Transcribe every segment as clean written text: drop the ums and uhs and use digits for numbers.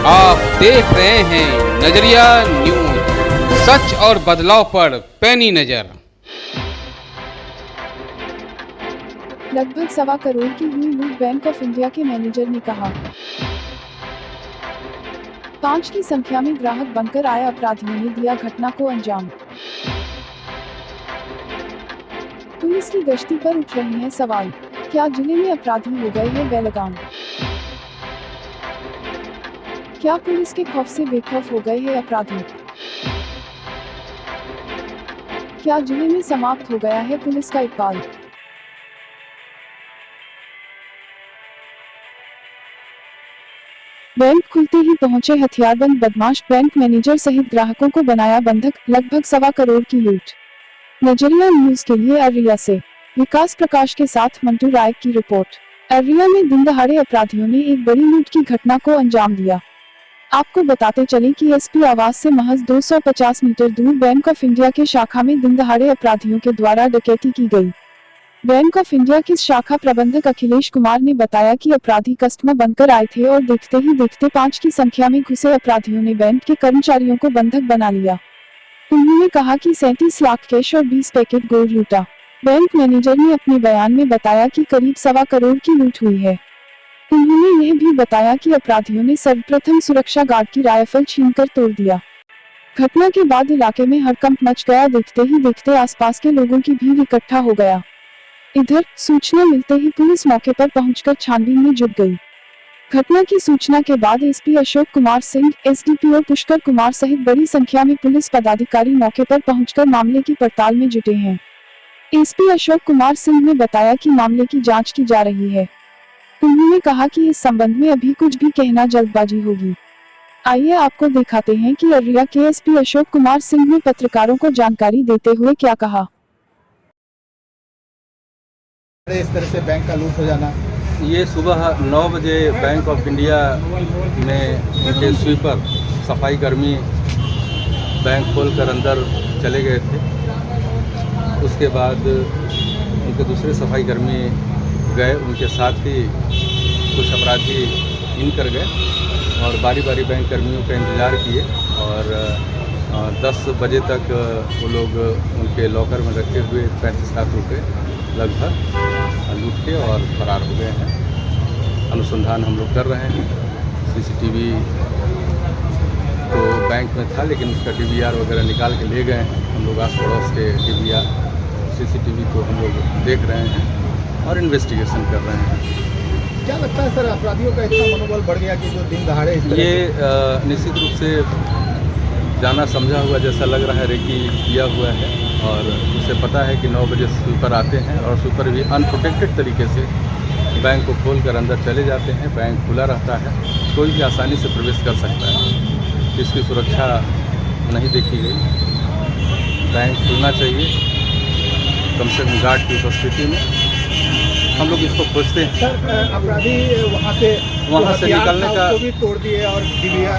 आप देख रहे हैं नजरिया न्यूज, सच और बदलाव पर पैनी नजर। लगभग 1.25 करोड़ की हुई लूट, बैंक ऑफ इंडिया के मैनेजर ने कहा। 5 की संख्या में ग्राहक बनकर आए अपराधियों ने दिया घटना को अंजाम। पुलिस की गश्ती पर उठ रहे हैं सवाल, क्या जिले में अपराधी हो गए हैं बेलगाम? क्या पुलिस के खौफ से बेखौफ हो गए हैं अपराधी? क्या जिले में समाप्त हो गया है पुलिस का इकबाल? बैंक खुलते ही पहुंचे हथियारबंद बदमाश, बैंक मैनेजर सहित ग्राहकों को बनाया बंधक, लगभग 1.25 करोड़ की लूट। नजरिया न्यूज के लिए अररिया से विकास प्रकाश के साथ मंटू राय की रिपोर्ट। अररिया में दिन दहाड़े अपराधियों ने एक बड़ी लूट की घटना को अंजाम दिया। आपको बताते चले कि एसपी आवास से महज 250 मीटर दूर बैंक ऑफ इंडिया के शाखा में दिन दहाड़े अपराधियों के द्वारा डकैती की गई। बैंक ऑफ इंडिया की शाखा प्रबंधक अखिलेश कुमार ने बताया कि अपराधी कस्टमर बनकर आए थे और देखते ही देखते 5 की संख्या में घुसे अपराधियों ने बैंक के कर्मचारियों को बंधक बना लिया। उन्होंने कहा कि 37 लाख कैश और 20 पैकेट गोल्ड लूटा। बैंक मैनेजर ने अपने बयान में बताया कि करीब 1.25 करोड़ की लूट हुई है। उन्होंने यह भी बताया कि अपराधियों ने सर्वप्रथम सुरक्षा गार्ड की राइफल छीनकर तोड़ दिया। घटना के बाद इलाके में हड़कंप मच गया, देखते ही देखते आसपास के लोगों की भीड़ इकट्ठा हो गया। इधर सूचना मिलते ही पुलिस मौके पर पहुंचकर छानबीन में जुट गई। घटना की सूचना के बाद एसपी अशोक कुमार सिंह, एसडीपीओ पुष्कर कुमार सहित बड़ी संख्या में पुलिस पदाधिकारी मौके पर पहुंचकर मामले की पड़ताल में जुटे हैं। एसपी अशोक कुमार सिंह ने बताया कि मामले की जांच की जा रही है। उन्होंने कहा कि इस संबंध में अभी कुछ भी कहना जल्दबाजी होगी। आइए आपको दिखाते हैं कि अररिया के एसपी अशोक कुमार सिंह ने पत्रकारों को जानकारी देते हुए क्या कहा। इस तरह से बैंक का लूट हो जाना, ये सुबह 9 बजे बैंक ऑफ इंडिया में उनके स्वीपर सफाई कर्मी बैंक खोलकर अंदर चले गए थे। उसके बाद उनके दूसरे सफाई कर्मी गए, उनके साथ ही कुछ अपराधी इन कर गए और बारी बारी बैंक कर्मियों का इंतज़ार किए और 10 बजे तक वो लोग उनके लॉकर में रखे हुए 35 लाख रुपये लगभग लूट के और फरार हो गए हैं। अनुसंधान हम लोग कर रहे हैं। सीसीटीवी तो बैंक में था लेकिन उसका डीवीआर वगैरह निकाल के ले गए हैं। हम लोग आस पड़ोस के डीवीआर सीसीटीवी को हम लोग देख रहे हैं और इन्वेस्टिगेशन कर रहे हैं। क्या लगता है सर, अपराधियों का इतना मनोबल बढ़ गया कि जो दिन दहाड़े ये निश्चित रूप से जाना समझा हुआ जैसा लग रहा है, रेकी किया हुआ है और उसे पता है कि 9 बजे स्वीपर आते हैं और स्वीपर भी अनप्रोटेक्टेड तरीके से बैंक को खोलकर अंदर चले जाते हैं। बैंक खुला रहता है, कोई भी आसानी से प्रवेश कर सकता है। इसकी सुरक्षा नहीं देखी गई। बैंक खुलना चाहिए कम से कम गार्ड की उपस्थिति में। हम लोग इसको खोजते हैं। सर, अपराधी वहाँ से निकलने का भी तोड़ दिए और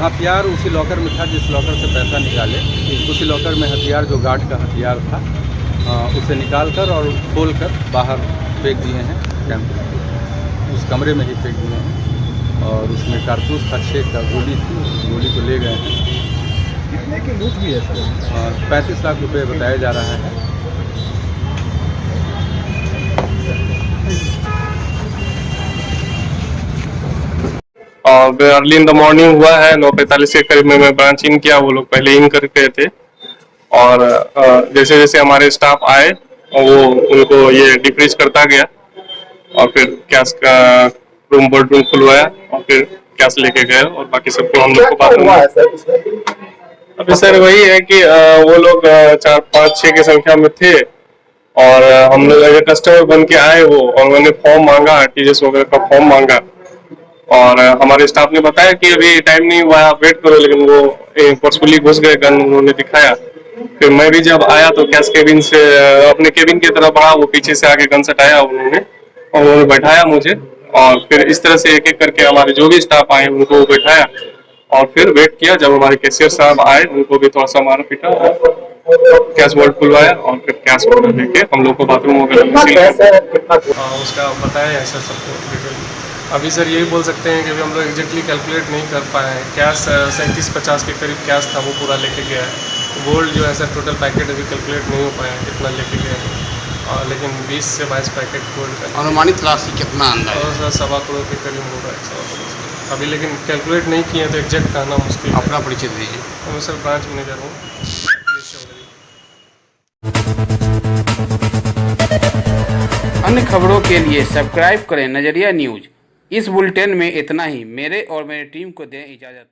हथियार उसी लॉकर में था जिस लॉकर से पैसा निकाले। उसी लॉकर में हथियार जो गार्ड का हथियार था उसे निकाल कर और खोल कर बाहर फेंक दिए हैं। कैंप उस कमरे में ही फेंक दिए हैं और उसमें कारतूस था, 6 का गोली थी, उस गोली को ले गए हैं। कितने की लूट हुई है सर? 35 लाख रुपये बताया जा रहा है। और अर्ली इन द मॉर्निंग हुआ है। 9:45 के करीब में मैं ब्रांच इन किया, वो लोग पहले इन करके थे और जैसे जैसे हमारे स्टाफ आए वो उनको ये डिफ्रीज करता गया और फिर कैश का बोर्ड रूम खुलवाया और फिर कैश लेके गए और बाकी सबको हम लोग को बात हुआ है। अभी सर वही है कि वो लोग 4, 5, 6 की संख्या में थे और हम लोग कस्टमर बन के आए वो, और उन्होंने फॉर्म मांगा, टीजीएस वगैरह का फॉर्म मांगा और हमारे स्टाफ ने बताया कि अभी टाइम नहीं हुआ, आप वेट करो, लेकिन वो फोर्सफुली घुस गए, गन उन्होंने दिखाया। फिर मैं भी जब आया तो कैश केबिन से अपने केबिन की तरफ बढ़ा, वो पीछे से आके गन सटाया उन्होंने और उन्होंने बैठाया मुझे और फिर इस तरह से एक एक करके हमारे जो भी स्टाफ आए उनको बैठाया और फिर वेट किया। जब हमारे कैशियर साहब आए उनको भी थोड़ा सा मारा पीटा और कैश वॉल्ट खुलवाया और फिर कैश वगैरह लेके हम लोग को बाथरूम वगैरह में उसका बताया ऐसा सबको अभी सर यही बोल सकते हैं कि अभी हम लोग एग्जैक्टली कैलकुलेट नहीं कर पाए हैं। कैश 37-50 के करीब कैश था, वो पूरा लेके गया है। गोल्ड जो है सर टोटल पैकेट अभी कैलकुलेट नहीं हो पाया है कितना लेके गया है, लेकिन 20 से 22 पैकेट गोल्ड का अनुमानित राशि कितना अंदाज और सर 1.25 करोड़ के करीब होगा, 1.25 करोड़ अभी, लेकिन कैलकुलेट नहीं किए तो एग्जैक्ट कहना मुश्किल है। अपना परिचय दीजिए। मैं सर ब्रांच मैनेजर हूँ। अन्य खबरों के लिए सब्सक्राइब करें नजरिया न्यूज। इस बुलेटिन में इतना ही। मेरे और मेरी टीम को दें इजाज़त।